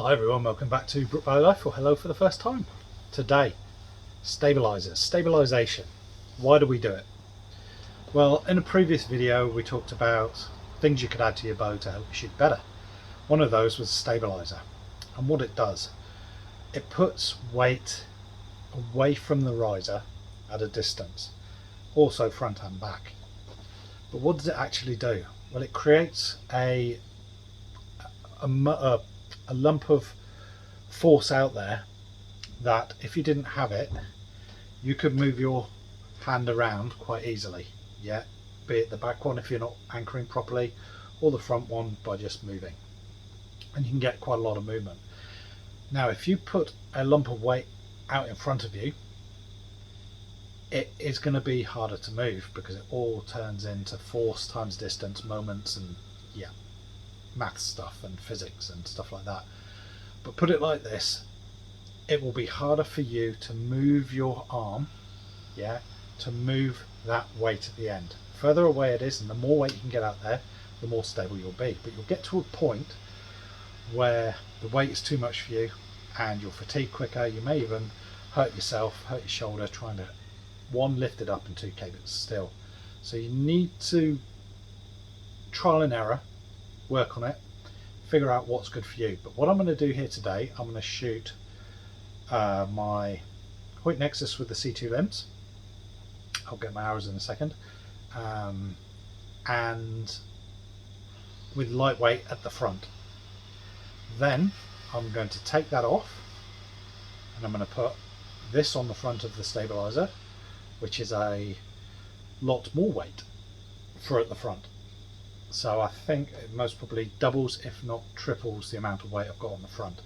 Hi everyone, welcome back to Brook Valley Life, or hello for the first time. Today, stabilisers, stabilisation. Why do we do it? Well, in a previous video we talked about things you could add to your bow to help you shoot better. One of those was a stabiliser, and what it does, it puts weight away from the riser at a distance, also front and back. But what does it actually do? Well, it creates a lump of force out there that if you didn't have it, you could move your hand around quite easily, yeah, be it the back one if you're not anchoring properly, or the front one by just moving, and you can get quite a lot of movement. Now if you put a lump of weight out in front of you, it is going to be harder to move because it all turns into force times distance, moments, and yeah, math stuff and physics and stuff like that. But put it like this, it will be harder for you to move your arm, yeah, to move that weight at the end. The further away it is and the more weight you can get out there, the more stable you'll be. But you'll get to a point where the weight is too much for you and you'll fatigue quicker. You may even hurt yourself, hurt your shoulder trying to, one, lift it up and two, keep it still. So you need to trial and error, work on it, figure out what's good for you. But what I'm going to do here today, I'm going to shoot my Hoyt Nexus with the C2 limbs. I'll get my arrows in a second, and with lightweight at the front. Then I'm going to take that off and I'm going to put this on the front of the stabilizer, which is a lot more weight for at the front. So I think it most probably doubles, if not triples, the amount of weight I've got on the front.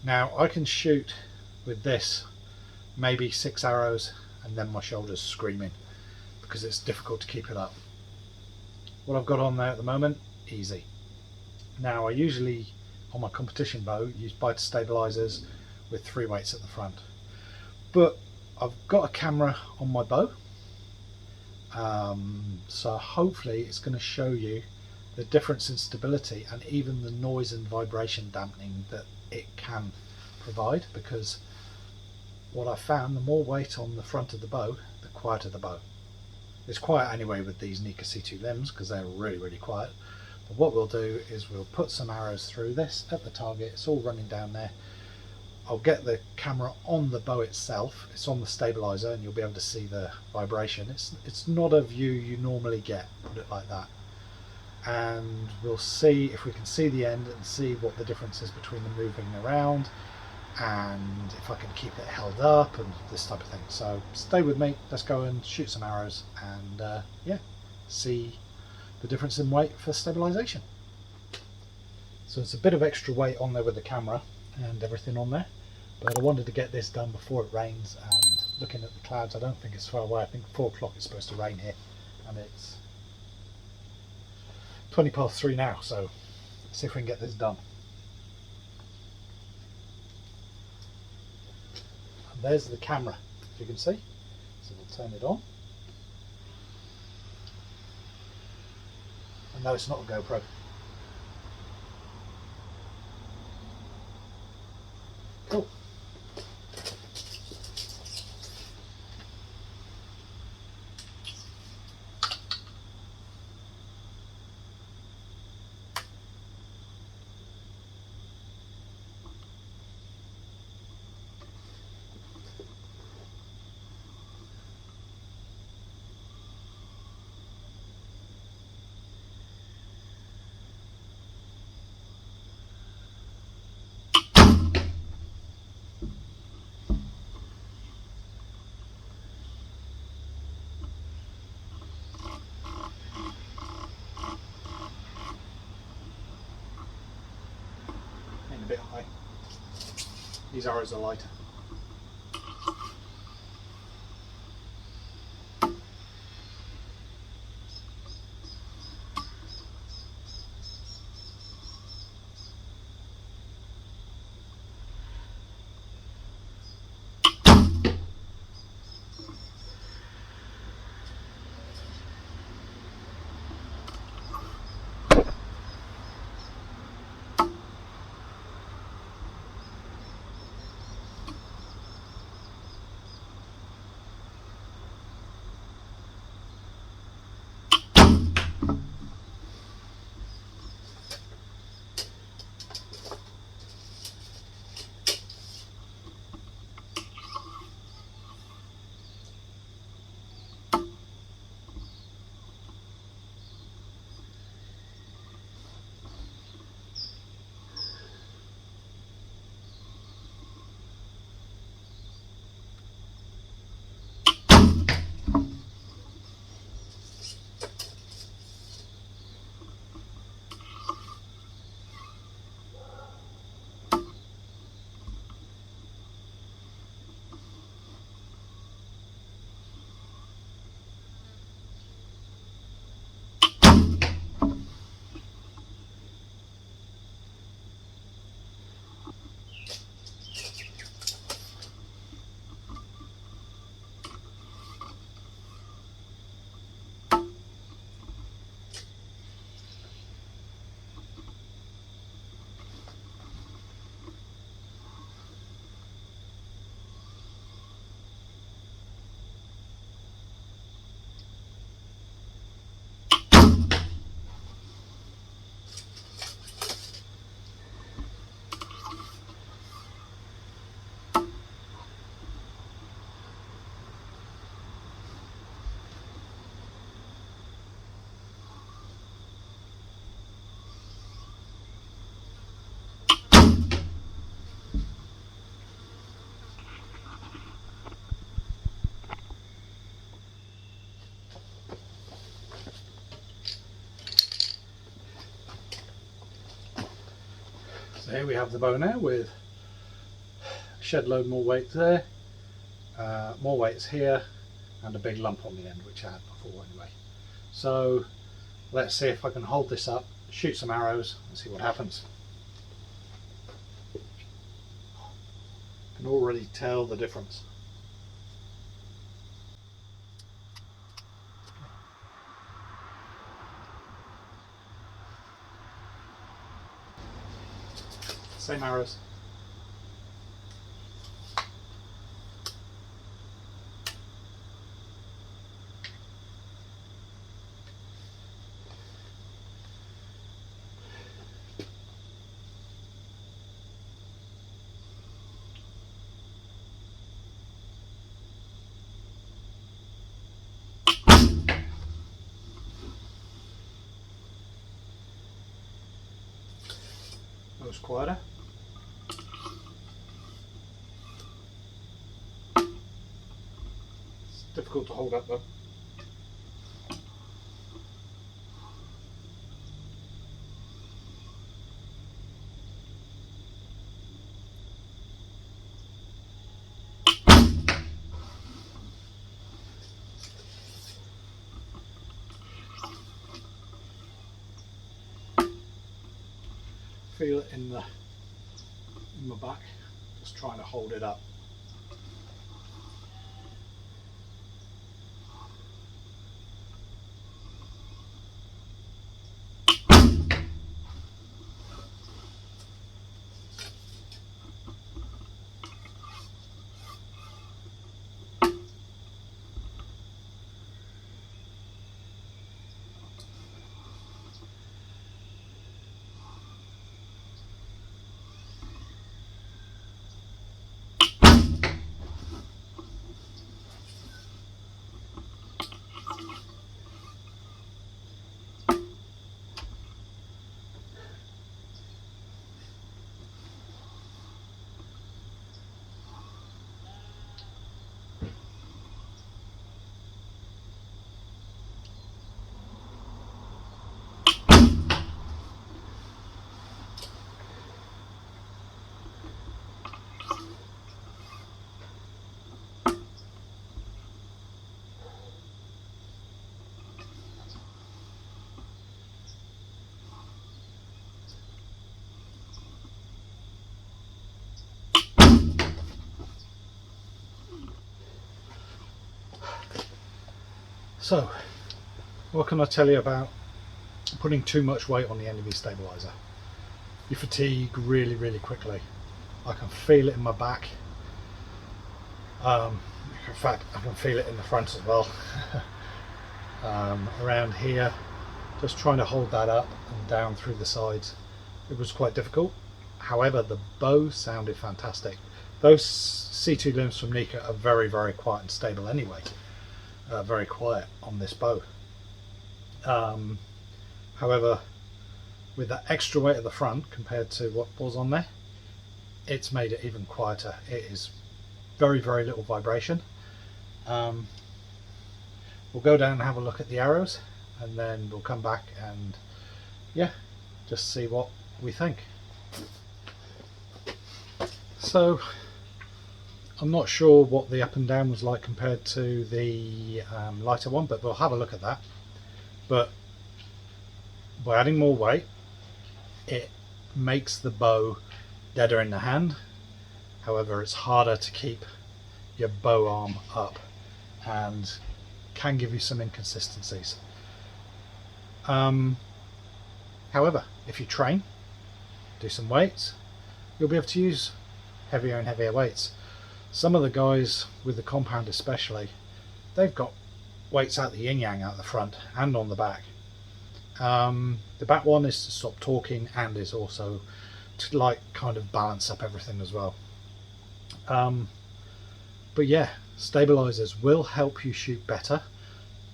Now I can shoot with this maybe 6 arrows and then my shoulder's screaming because it's difficult to keep it up. What I've got on there at the moment, easy. Now I usually, on my competition bow, use biter stabilizers with 3 weights at the front. But I've got a camera on my bow, so hopefully it's going to show you the difference in stability and even the noise and vibration dampening that it can provide, because what I found, the more weight on the front of the bow, the quieter the bow. It's quiet anyway with these Nika C2 limbs because they're really quiet. But what we'll do is we'll put some arrows through this at the target. It's all running down there. I'll get the camera on the bow itself. It's on the stabilizer and you'll be able to see the vibration. It's not a view you normally get, put it like that. And we'll see if we can see the end and see what the difference is between the moving around and if I can keep it held up and this type of thing. So stay with me, let's go and shoot some arrows and yeah, see the difference in weight for stabilization. So it's a bit of extra weight on there with the camera and everything on there, but I wanted to get this done before it rains, and looking at the clouds I don't think it's far away. I think 4 o'clock is supposed to rain here and it's 3:20 now, so let's see if we can get this done. And there's the camera, as you can see, so we'll turn it on. And no, it's not a GoPro. Cool. A bit high. These arrows are lighter. So here we have the bow now with a shed load more weight there, more weights here, and a big lump on the end, which I had before anyway. So let's see if I can hold this up, shoot some arrows and see what happens. I can already tell the difference. Same arrows. That was quieter. It's difficult to hold up though. Feel it in my back, just trying to hold it up. So, what can I tell you about putting too much weight on the end of your stabilizer? You fatigue really, really quickly. I can feel it in my back. In fact, I can feel it in the front as well. Around here, just trying to hold that up and down through the sides, it was quite difficult. However, the bow sounded fantastic. Those C2 limbs from Nika are very, very quiet and stable anyway. Very quiet on this bow. However, with that extra weight at the front compared to what was on there, it's made it even quieter. It is very, very little vibration. We'll go down and have a look at the arrows, and then we'll come back and yeah, just see what we think. So I'm not sure what the up and down was like compared to the lighter one, but we'll have a look at that. But by adding more weight, it makes the bow deader in the hand. However, it's harder to keep your bow arm up and can give you some inconsistencies. However, if you train, do some weights, you'll be able to use heavier and heavier weights. Some of the guys with the compound especially, they've got weights out the yin yang out the front and on the back. The back one is to stop talking and is also to like kind of balance up everything as well. But yeah, stabilizers will help you shoot better.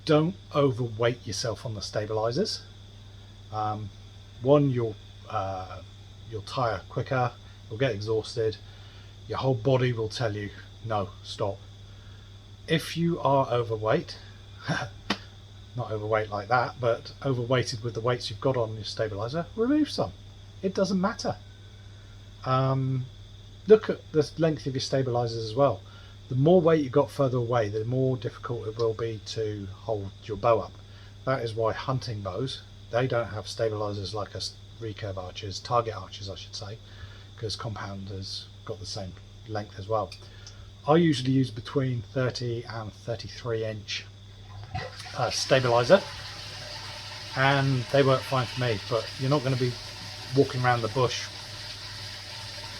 Don't overweight yourself on the stabilizers. One, you'll tire quicker, you'll get exhausted. Your whole body will tell you, no, stop. If you are overweight, not overweight like that, but overweighted with the weights you've got on your stabilizer, remove some. It doesn't matter. Look at the length of your stabilizers as well. The more weight you got further away, the more difficult it will be to hold your bow up. That is why hunting bows, they don't have stabilizers like us recurve archers, target archers I should say, because compound has got the same length as well. I usually use between 30 and 33 inch stabilizer, and they work fine for me, but you're not going to be walking around the bush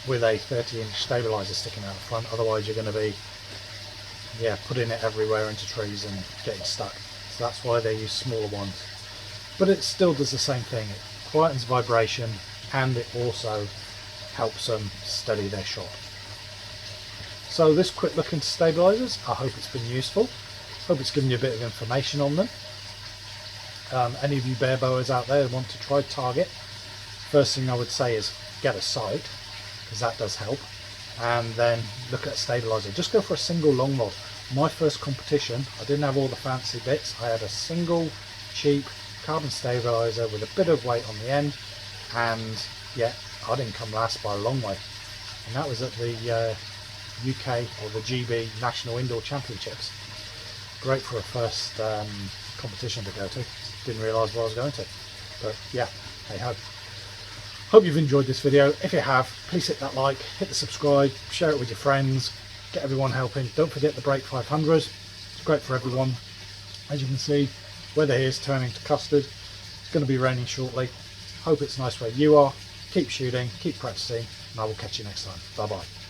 with a 30-inch stabilizer sticking out the front, otherwise you're going to be putting it everywhere into trees and getting stuck. So that's why they use smaller ones, but it still does the same thing. It quietens vibration and it also helps them steady their shot. So this quick look into stabilizers, I hope it's been useful. Hope it's given you a bit of information on them. Any of you bear bowers out there who want to try target, first thing I would say is get a sight, because that does help, and then look at a stabilizer. Just go for a single long rod. My first competition, I didn't have all the fancy bits. I had a single cheap carbon stabilizer with a bit of weight on the end, and yeah, I didn't come last by a long way, and that was at the UK or the GB National Indoor Championships. Great for a first competition to go to. Didn't realise what I was going to, but yeah, hey ho. Hope you've enjoyed this video. If you have, please hit that like, hit the subscribe, share it with your friends, get everyone helping. Don't forget the Break 500. It's great for everyone. As you can see, weather here is turning to custard. It's going to be raining shortly. Hope it's nice where you are. Keep shooting, keep practicing, and I will catch you next time. Bye bye.